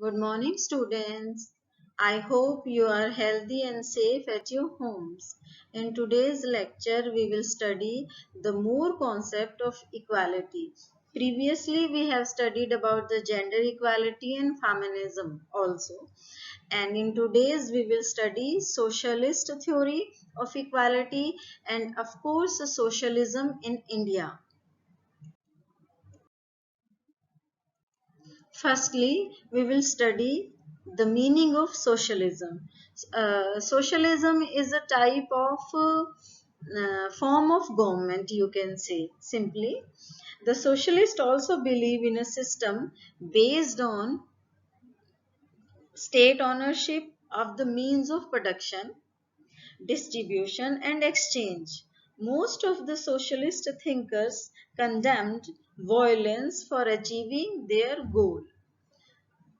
Good morning, students. I hope you are healthy and safe at your homes. In today's lecture, we will study the more concept of equality. Previously, we have studied about the gender equality and feminism also. And in today's, we will study socialist theory of equality and of course, socialism in India. Firstly, we will study the meaning of socialism. Socialism is a type of form of government, you can say simply. The socialists also believe in a system based on state ownership of the means of production, distribution, and exchange. Most of the socialist thinkers condemned violence for achieving their goal.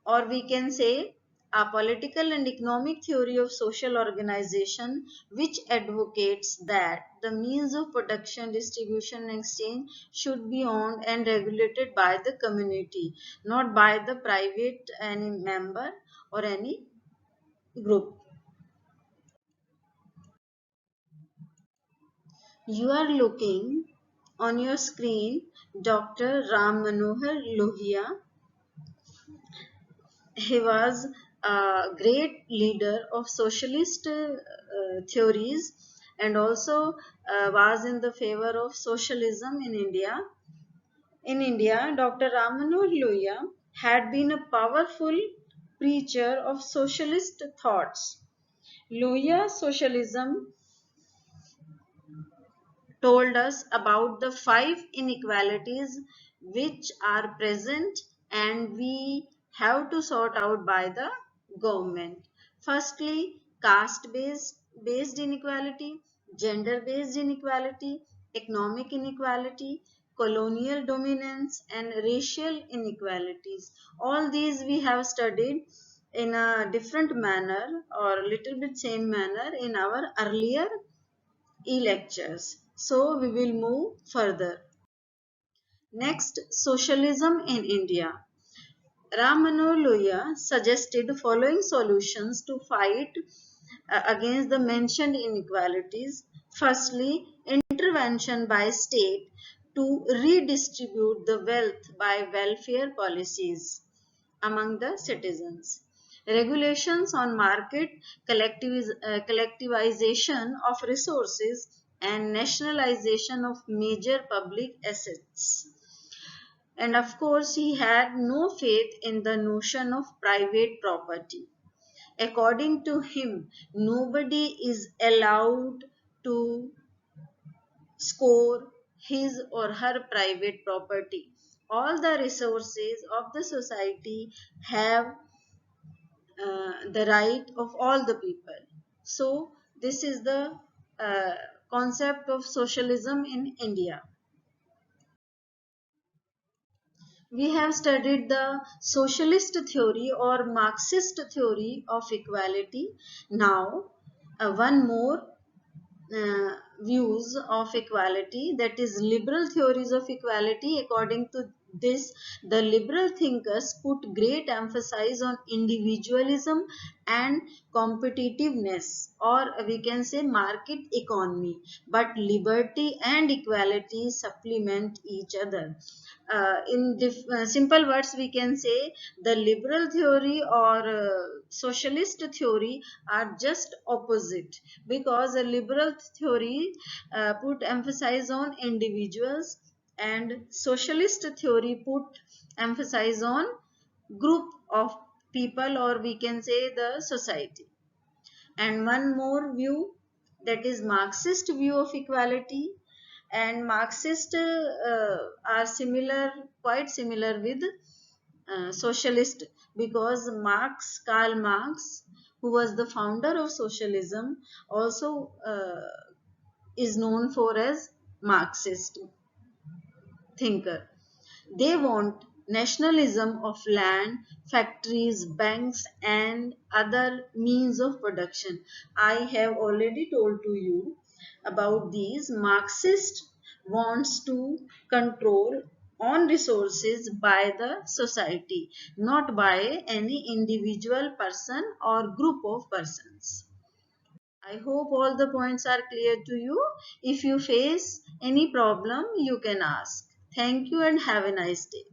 Or we can say a political and economic theory of social organization which advocates that the means of production, distribution, and exchange should be owned and regulated by the community, not by the private any member or any group. You are looking on your screen Dr. Ram Manohar Lohia. He was a great leader of socialist theories and also was in the favor of socialism in India. In India, Dr. Ramanohar Lohia had been a powerful preacher of socialist thoughts. Lohia socialism told us about the five inequalities which are present and we have to sort out by the government. Firstly, caste based inequality, gender based inequality, economic inequality, colonial dominance, and racial inequalities. All these we have studied in a different manner or a little bit same manner in our earlier e-lectures. So we will move further. Next, socialism in India. Ram Manohar Lohia suggested the following solutions to fight against the mentioned inequalities. Firstly, intervention by state to redistribute the wealth by welfare policies among the citizens. Regulations on market collectivization of resources and nationalization of major public assets. And of course, he had no faith in the notion of private property. According to him, nobody is allowed to score his or her private property. All the resources of the society have the right of all the people. So, this is the uh, concept of socialism in India. We have studied the socialist theory or Marxist theory of equality. Now, one more views of equality, that is liberal theories of equality. According to this, the liberal thinkers put great emphasis on individualism and competitiveness, or we can say market economy, but liberty and equality supplement each other. In simple words, we can say the liberal theory or socialist theory are just opposite, because a liberal theory put emphasis on individuals and socialist theory put emphasis on group of people, or we can say the society. And one more view, that is Marxist view of equality. And Marxist are similar, quite similar with socialist, because Karl Marx, who was the founder of socialism, also is known for as Marxist thinker. They want nationalism of land, factories, banks, and other means of production. I have already told to you about these. Marxist wants to control on resources by the society, not by any individual person or group of persons. I hope all the points are clear to you. If you face any problem, you can ask. Thank you and have a nice day.